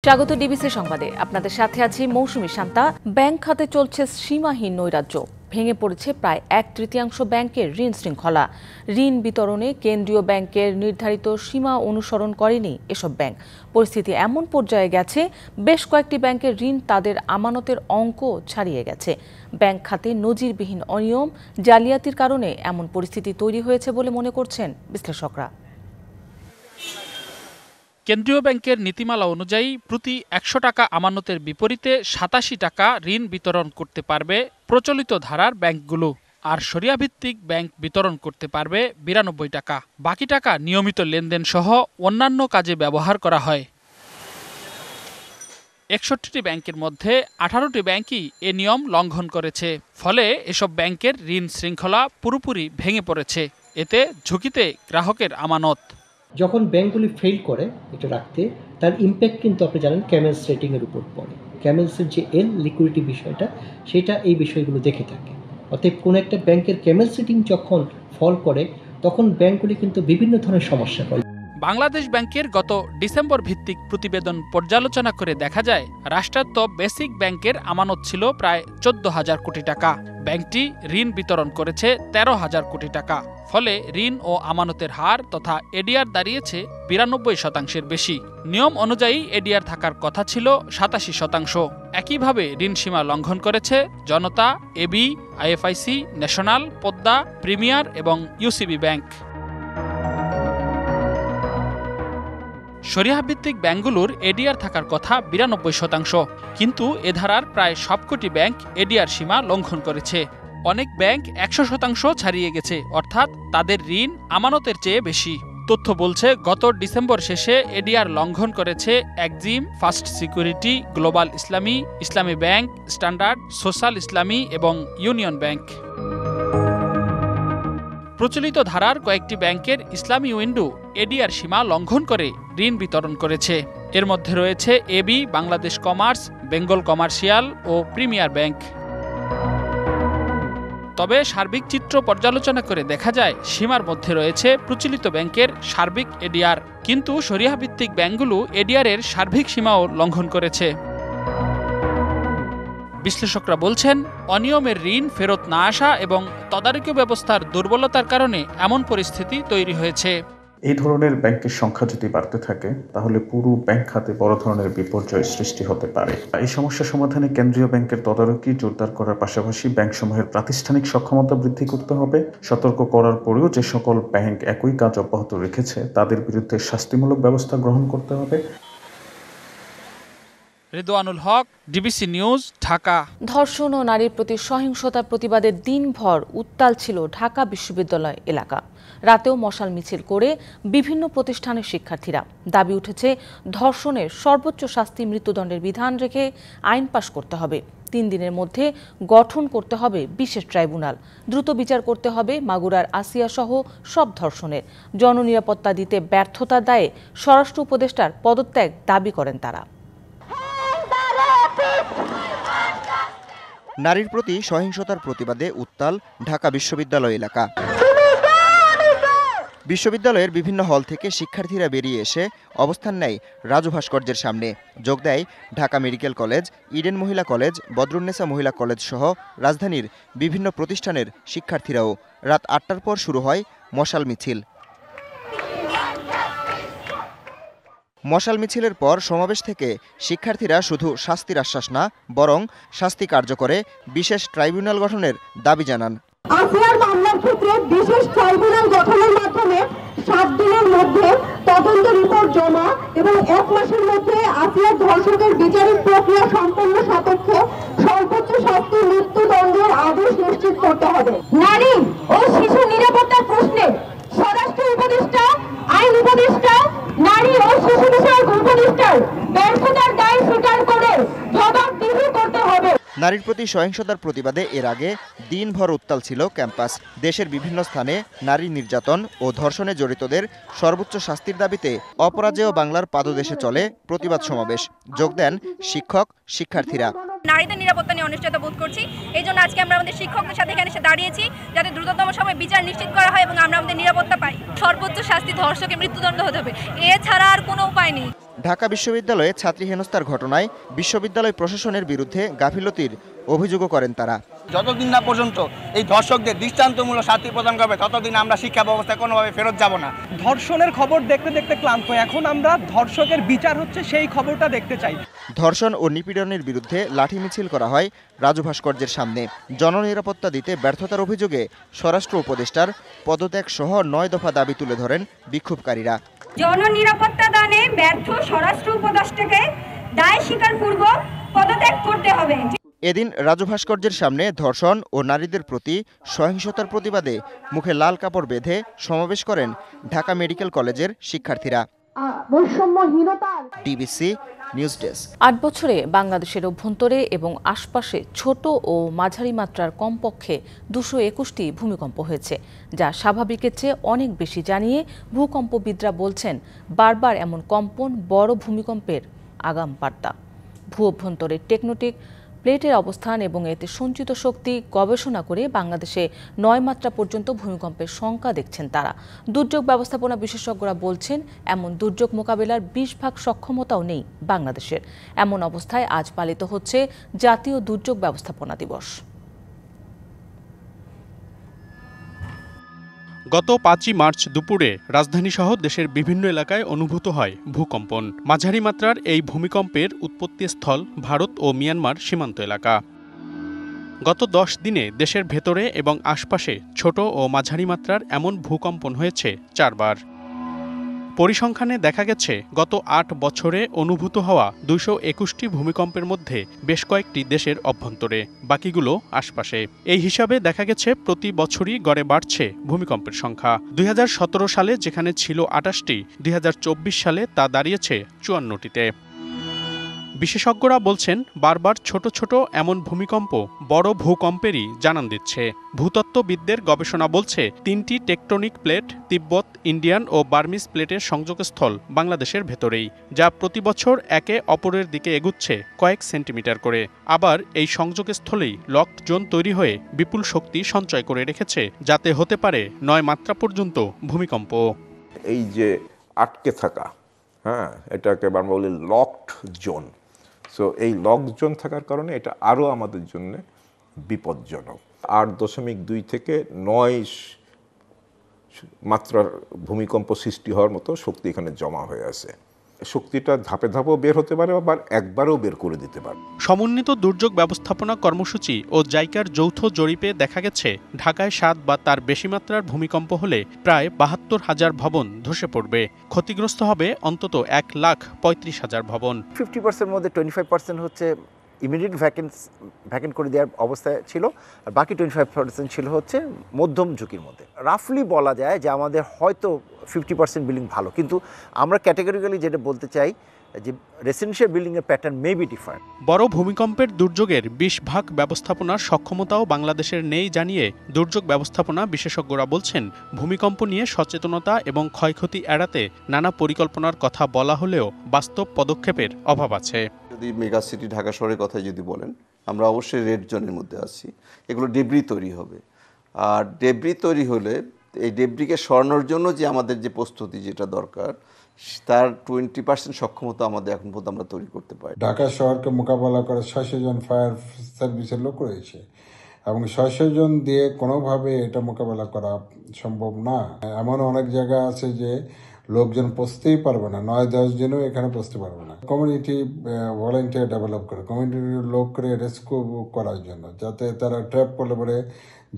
স্বাগত ডিবিসি সংবাদে আপনাদের সাথে আছি মৌসুমী শান্তা। ব্যাংক খাতে চলছে সীমাহীন নৈরাজ্য। ভেঙে পড়েছে প্রায় 1/3 ব্যাংকের ঋণ শৃঙ্খলা। ঋণ বিতরণে কেন্দ্রীয় ব্যাংকের নির্ধারিত সীমা অনুসরণ করেনি এসব ব্যাংক। পরিস্থিতি এমন পর্যায়ে গেছে, বেশ কয়েকটি ব্যাংকের ঋণ তাদের আমানতের অঙ্ক ছাড়িয়ে গেছে। ব্যাংক খাতে নজিরবিহীন অনিয়ম, জালিয়াতির কারণে এমন পরিস্থিতি তৈরি হয়েছে বলে মনে করছেন বিশ্লেষকরা। কেন্দ্রীয় ব্যাংকের নীতিমালা অনুযায়ী প্রতি 100 টাকা আমানতের বিপরীতে 87 টাকা ঋণ বিতরণ করতে পারবে প্রচলিত ধারার ব্যাংকগুলো, আর শরিয়াভিত্তিক ব্যাংক বিতরণ করতে পারবে 92 টাকা। বাকি টাকা নিয়মিত লেনদেন সহ অন্যান্য কাজে ব্যবহার করা হয়। 61টি ব্যাংকের মধ্যে 18টি ব্যাংকই এ নিয়ম লঙ্ঘন করেছে। ফলে এসব ব্যাংকের ঋণ শৃঙ্খলা পুরোপুরি ভেঙে পড়েছে। এতে ঝুঁকিতে গ্রাহকের আমানত। যখন ব্যাংকগুলি ফেল করে এটা রাখতে, তার ইম্প্যাক্ট কিন্তু আপনি জানেন ক্যামেলস রেটিংয়ের উপর পড়ে। ক্যামেলসের যে লিকুইডিটি বিষয়টা, সেটা এই বিষয়গুলো দেখে থাকে। অতএব কোনো একটা ব্যাংকের ক্যামেলস রেটিং যখন ফল করে, তখন ব্যাংকগুলি কিন্তু বিভিন্ন ধরনের সমস্যা হয়। বাংলাদেশ ব্যাংকের গত ডিসেম্বর ভিত্তিক প্রতিবেদন পর্যালোচনা করে দেখা যায়, রাষ্ট্রায়ত্ত বেসিক ব্যাংকের আমানত ছিল প্রায় 14,000 কোটি টাকা। ব্যাংকটি ঋণ বিতরণ করেছে 13,000 কোটি টাকা। ফলে ঋণ ও আমানতের হার তথা এডিআর দাঁড়িয়েছে 92% বেশি। নিয়ম অনুযায়ী এডিআর থাকার কথা ছিল 87%। একইভাবে ঋণ সীমা লঙ্ঘন করেছে Janata, AB, IFIC, national, Padma, premier এবং ইউসিবি ব্যাংক। শরিয়াভিত্তিক ব্যাংকগুলোর এডিআর থাকার কথা 92%, কিন্তু এ ধারার প্রায় সবকটি ব্যাংক এডিআর সীমা লঙ্ঘন করেছে। অনেক ব্যাংক 100% ছাড়িয়ে গেছে, অর্থাৎ তাদের ঋণ আমানতের চেয়ে বেশি। তথ্য বলছে, গত ডিসেম্বর শেষে এডিআর লঙ্ঘন করেছে এক্সিম, ফার্স্ট সিকিউরিটি, গ্লোবাল ইসলামী, ইসলামী ব্যাংক, স্ট্যান্ডার্ড, সোশ্যাল ইসলামী এবং ইউনিয়ন ব্যাংক। প্রচলিত ধারার কয়েকটি ব্যাংকের ইসলামী উইন্ডো এডিআর সীমা লঙ্ঘন করে ঋণ বিতরণ করেছে। এর মধ্যে রয়েছে AB, Bangladesh commerce, Bengal commercial ও প্রিমিয়ার ব্যাংক। তবে সার্বিক চিত্র পর্যালোচনা করে দেখা যায়, সীমার মধ্যে রয়েছে প্রচলিত ব্যাংকের সার্বিক এডিআর, কিন্তু শরিয়াভিত্তিক ব্যাংকগুলো এডিআরের সার্বিক সীমাও লঙ্ঘন করেছে। বিশ্লেষকরা বলছেন, অনিয়মের ঋণ ফেরত না আসা এবং তদারকি ব্যবস্থার দুর্বলতার কারণে এমন পরিস্থিতি তৈরি হয়েছে। এই ধরনের ব্যাংকের সংখ্যা যদি বাড়তে থাকে, তাহলে পুরো ব্যাংক খাতে বড় ধরনের বিপর্যয় সৃষ্টি হতে পারে। এই সমস্যা সমাধানে কেন্দ্রীয় ব্যাংকের তদারকি জোরদার করার পাশাপাশি ব্যাংকসমূহের প্রাতিষ্ঠানিক সক্ষমতা বৃদ্ধি করতে হবে। সতর্ক করার পরেও যে সকল ব্যাংক একই কাজ অব্যাহত রেখেছে, তাদের বিরুদ্ধে শাস্তিমূলক ব্যবস্থা গ্রহণ করতে হবে। রেদওয়ানুল হক, ডিবিসি নিউজ, ঢাকা। ধর্ষণ ও নারীর প্রতি সহিংসতার প্রতিবাদে দিনভর উত্তাল ছিল ঢাকা বিশ্ববিদ্যালয় এলাকা। রাতেও মশাল মিছিল করে বিভিন্ন প্রতিষ্ঠানের শিক্ষার্থীরা। দাবি উঠেছে, ধর্ষণের সর্বোচ্চ শাস্তি মৃত্যুদণ্ডের বিধান রেখে আইন পাশ করতে হবে। 3 দিনের মধ্যে গঠন করতে হবে বিশেষ ট্রাইব্যুনাল। দ্রুত বিচার করতে হবে মাগুরার আসিয়া সহ সব ধর্ষণের। জননিরাপত্তা দিতে ব্যর্থতার দায়ে স্বরাষ্ট্র উপদেষ্টার পদত্যাগ দাবি করেন তারা। নারীর প্রতি সহিংসতার প্রতিবাদে উত্তাল ঢাকা বিশ্ববিদ্যালয় এলাকা। বিশ্ববিদ্যালয়ের বিভিন্ন হল থেকে শিক্ষার্থীরা বেরিয়ে এসে অবস্থান নেয় রাজু ভাস্কর্যের সামনে। যোগ দেয় ঢাকা মেডিকেল কলেজ, ইডেন মহিলা কলেজ, বদরুন্নেসা মহিলা কলেজ সহ রাজধানীর বিভিন্ন প্রতিষ্ঠানের শিক্ষার্থীরাও। রাত 8টার পর শুরু হয় মশাল মিছিল। মশাল মিছিলের পর সমাবেশ থেকে শিক্ষার্থীরা শুধু শাস্তির আশ্বাস না, বরং শাস্তি কার্যকরে বিশেষ ট্রাইব্যুনাল গঠনের দাবি জানান। আসিয়ার মামলার ক্ষেত্রে বিশেষ ট্রাইব্যুনাল গঠনের মাধ্যমে 7 দিনের মধ্যে তদন্ত রিপোর্ট জমা এবং 1 মাসের মধ্যে আসিয়ার ধর্ষকের বিচারিক প্রক্রিয়া সম্পন্ন সাপেক্ষে সর্বোচ্চ শাস্তি মৃত্যুদণ্ডের আদেশ নিশ্চিত করতে হবে। নারী ও শিশু নিরাপত্তার প্রশ্নে স্বরাষ্ট্র উপদেষ্টা, আইন উপদেষ্টা, নারী ও শিশু বিষয়ক উপদেষ্টার ব্যর্থতার দায় স্বীকার করে জবাবদিহি করতে হবে। নারীর প্রতি সহিংসতার প্রতিবাদে এর আগে দিনভর উত্তাল ছিল ক্যাম্পাস। দেশের বিভিন্ন স্থানে নারী নির্যাতন ও ধর্ষণে জড়িতদের সর্বোচ্চ শাস্তির দাবিতে অপরাজেয় বাংলার পাদদেশে চলে প্রতিবাদ সমাবেশ। যোগ দেন শিক্ষক, শিক্ষার্থীরা। নারীদের নিরাপত্তা নিয়ে অনিশ্চয়তা বোধ করছি। এই জন্য আজকে আমরা আমাদের শিক্ষকদের সাথে এখানে এসে দাঁড়িয়েছি, যাতে দ্রুততম সময়ে বিচার নিশ্চিত করা হয় এবং আমরা আমাদের নিরাপত্তা পাই। সর্বোচ্চ শাস্তি ধর্ষকের মৃত্যুদণ্ড হতে হবে, এছাড়া আর কোনো উপায় নেই। ঢাকা বিশ্ববিদ্যালয়ে ছাত্রী হেনস্থার ঘটনায় বিশ্ববিদ্যালয় প্রশাসনের বিরুদ্ধে গাফিলতির অভিযোগও করেন তারা। যতদিন না পর্যন্ত এই ধর্ষকদের দৃষ্টান্তমূলক শাস্তি প্রদান করবে ততদিন আমরা শিক্ষা ব্যবস্থায় কোনোভাবে ফেরত যাব না। ধর্ষণের খবর দেখতে দেখতে ক্লান্ত, এখন আমরা ধর্ষকের বিচার হচ্ছে সেই খবরটা দেখতে চাই। ধর্ষণ ও নিপীড়নের বিরুদ্ধে লাঠি মিছিল করা হয় রাজু ভাস্কর্যের সামনে। জননিরাপত্তা দিতে ব্যর্থতার অভিযোগে স্বরাষ্ট্র উপদেষ্টার পদত্যাগ সহ ৯ দফা দাবি তুলে ধরেন বিক্ষোভকারীরা। জননিরাপত্তা দানে ব্যর্থ স্বরাষ্ট্র উপদেষ্টাকে দায় স্বীকারপূর্বক পদত্যাগ করতে হবে। এদিন রাজু ভাস্কর্যের সামনে ধর্ষণ ও নারীদের প্রতি সহিংসতার প্রতিবাদে মুখে লাল কাপড় বেঁধে সমাবেশ করেন ঢাকা মেডিকেল কলেজের শিক্ষার্থীরা। DBC news desk. ৮ বছরে বাংলাদেশের অভ্যন্তরে এবং আশপাশে ছোট ও মাঝারি মাত্রার কমপক্ষে ২২১টি ভূমিকম্প হয়েছে, যা স্বাভাবিকের চেয়ে অনেক বেশি জানিয়ে ভূকম্পবিদরা বলছেন বারবার এমন কম্পন বড় ভূমিকম্পের আগাম বার্তা। ভূ অভ্যন্তরের টেকটোনিক প্লেটের অবস্থান এবং এতে সঞ্চিত শক্তি গবেষণা করে বাংলাদেশে ৯ মাত্রা পর্যন্ত ভূমিকম্পের সংখ্যা দেখছেন তারা। দুর্যোগ ব্যবস্থাপনা বিশেষজ্ঞরা বলছেন এমন দুর্যোগ মোকাবেলার ২০% সক্ষমতাও নেই বাংলাদেশের। এমন অবস্থায় আজ পালিত হচ্ছে জাতীয় দুর্যোগ ব্যবস্থাপনা দিবস। গত ৫ই মার্চ দুপুরে রাজধানীসহ দেশের বিভিন্ন এলাকায় অনুভূত হয় ভূকম্পন। মাঝারি মাত্রার এই ভূমিকম্পের উৎপত্তিস্থল ভারত ও মিয়ানমার সীমান্ত এলাকা। গত ১০ দিনে দেশের ভেতরে এবং আশপাশে ছোট ও মাঝারি মাত্রার এমন ভূকম্পন হয়েছে ৪ বার। পরিসংখ্যানে দেখা গেছে গত ৮ বছরে অনুভূত হওয়া ২২১টি ভূমিকম্পের মধ্যে বেশ কয়েকটি দেশের অভ্যন্তরে, বাকিগুলো আশপাশে। এই হিসাবে দেখা গেছে প্রতি বছরই গড়ে বাড়ছে ভূমিকম্পের সংখ্যা। ২০১৭ সালে যেখানে ছিল ২৮টি, ২০২৪ সালে তা দাঁড়িয়েছে ৫৪টিতে। বিশেষজ্ঞরা বলছেন বারবার ছোট ছোট এমন ভূমিকম্প বড় ভূকম্পেরই জানান দিচ্ছে। ভূতত্ত্ববিদদের গবেষণা বলছে ৩টি টেকটোনিক প্লেট তিব্বত, ইন্ডিয়ান ও বার্মিজ প্লেটের সংযোগস্থল বাংলাদেশের ভেতরেই, যা প্রতি বছর একে অপরের দিকে এগুচ্ছে কয়েক সেন্টিমিটার করে। আবার এই সংযোগস্থলেই লকড জোন তৈরি হয়ে বিপুল শক্তি সঞ্চয় করে রেখেছে, যাতে হতে পারে ৯ মাত্রা পর্যন্ত ভূমিকম্প। এই যে আটকে থাকা, এটাকে আমরা বলি লকড জোন। সো এই লক জোন থাকার কারণে এটা আরও আমাদের জন্য বিপজ্জনক। ৮.২ থেকে ৯ মাত্রার ভূমিকম্প সৃষ্টি হওয়ার মতো শক্তি এখানে জমা হয়ে আছে। শক্তিটা ধাপে ধাপেও বের হতে পারে, আবার একবারও বের করে দিতে পারে। সমন্বিত দুর্যোগ ব্যবস্থাপনা কর্মসূচি ও জাইকার যৌথ জরিপে দেখা গেছে ঢাকায় ৭ বা তার বেশি মাত্রার ভূমিকম্প হলে প্রায় ৭২,০০০ ভবন ধসে পড়বে। ক্ষতিগ্রস্ত হবে অন্তত ১,৩৫,০০০ ভবন। 50% মধ্যে 25% হচ্ছে ইমিডিয়েট ভ্যাকেন্ট করে দেওয়ার অবস্থায় ছিল, আর বাকি 25% ছিল হচ্ছে মধ্যম ঝুঁকির মধ্যে। রাফলি বলা যায় যে আমাদের হয়তো 50% বিল্ডিং ভালো, কিন্তু আমরা ক্যাটেগরিক্যালি যেটা বলতে চাই যে রেসিডেন্সিয়াল বিল্ডিংয়ের প্যাটার্ন মে বি ডিফারেন্ট। বড় ভূমিকম্পের দুর্যোগের ২০% ব্যবস্থাপনার সক্ষমতাও বাংলাদেশের নেই জানিয়ে দুর্যোগ ব্যবস্থাপনা বিশেষজ্ঞরা বলছেন ভূমিকম্প নিয়ে সচেতনতা এবং ক্ষয়ক্ষতি এড়াতে নানা পরিকল্পনার কথা বলা হলেও বাস্তব পদক্ষেপের অভাব আছে। যদি মেগা সিটি ঢাকা শহরের কথা যদি বলেন, আমরা অবশ্যই রেড জোনের মধ্যে আছি। এগুলো ডেব্রি তৈরি হবে, আর ডেব্রি তৈরি হলে এই ডেব্রিকে সরানোর জন্য যে আমাদের যে প্রস্তুতি যেটা দরকার, তার 20% সক্ষমতা আমাদের এখন পর্যন্ত আমরা তৈরি করতে পারি। ঢাকা শহরকে মোকাবেলা করে ৬০০ জন ফায়ার সার্ভিসের লোক রয়েছে, এবং ৬০০ জন দিয়ে কোনোভাবে এটা মোকাবেলা করা সম্ভব না। এমন অনেক জায়গা আছে যে লোকজন পৌঁছতেই পারবে না, ৯-১০ জনও এখানে পৌঁছতে পারবে না। কমিউনিটি ভলেন্টিয়ার ডেভেলপ করে, কমিউনিটির লোক করে রেস্কিউ করার জন্য, যাতে তারা ট্র্যাপ করলে পরে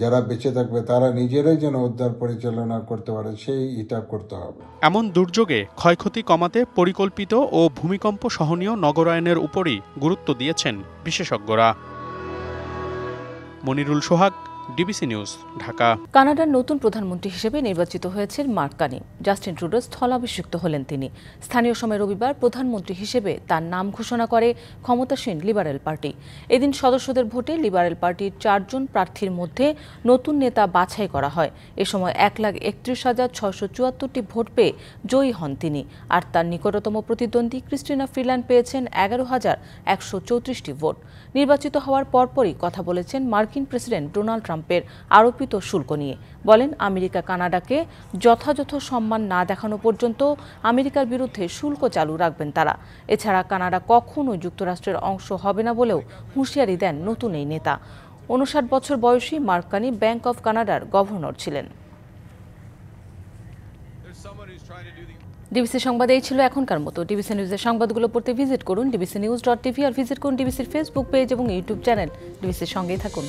যারা বেঁচে থাকবে তারা নিজেরাই যেন উদ্ধার পরিচালনা করতে পারে, সেই এটা করতে হবে। এমন দুর্যোগে ক্ষয়ক্ষতি কমাতে পরিকল্পিত ও ভূমিকম্প সহনীয় নগরায়নের উপরই গুরুত্ব দিয়েছেন বিশেষজ্ঞরা। মনিরুল সোহাগ, ডিবিসি নিউজ, ঢাকা। কানাডার নতুন প্রধানমন্ত্রী হিসেবে নির্বাচিত হয়েছেন মার্ক কার্নি। জাস্টিন ট্রুডো স্থলাভিষিক্ত হলেন তিনি। স্থানীয় সময় রবিবার প্রধানমন্ত্রী হিসেবে তার নাম ঘোষণা করে ক্ষমতাসীন লিবারেল পার্টি। এদিন সদস্যদের ভোটে লিবারেল পার্টির ৪ জন প্রার্থীর মধ্যে নতুন নেতা বাছাই করা হয়। এ সময় ১,৩১,৬৭৪টি ভোট পেয়ে জয়ী হন তিনি, আর তার নিকটতম প্রতিদ্বন্দ্বী ক্রিস্টিনা ফ্রিল্যান্ড পেয়েছেন ১১,১৩৪টি ভোট। নির্বাচিত হওয়ার পরপরই কথা বলেছেন মার্কিন প্রেসিডেন্ট ডোনাল্ড ট্রাম্প ট্রাম্পের আরোপিত শুল্ক নিয়ে। বলেন, আমেরিকা কানাডাকে যথাযথ সম্মান না দেখানো পর্যন্ত আমেরিকার বিরুদ্ধে শুল্ক চালু রাখবেন তারা। এছাড়া কানাডা কখনোই যুক্তরাষ্ট্রের অংশ হবে না বলেও হুঁশিয়ারি দেন নতুন এই নেতা। 59 বছর বয়সী মার্ক কানি ব্যাংক অব কানাডার গভর্নর ছিলেন। ডিবিসি সংবাদে এই ছিল এখনকার মতো। ডিবিসি নিউজের সংবাদগুলো পড়তে ভিজিট করুন dbcnews.tv আর ভিজিট করুন ডিবিসির ফেসবুক পেজ এবং ইউটিউব চ্যানেল। ডিবিসির সঙ্গেই থাকুন।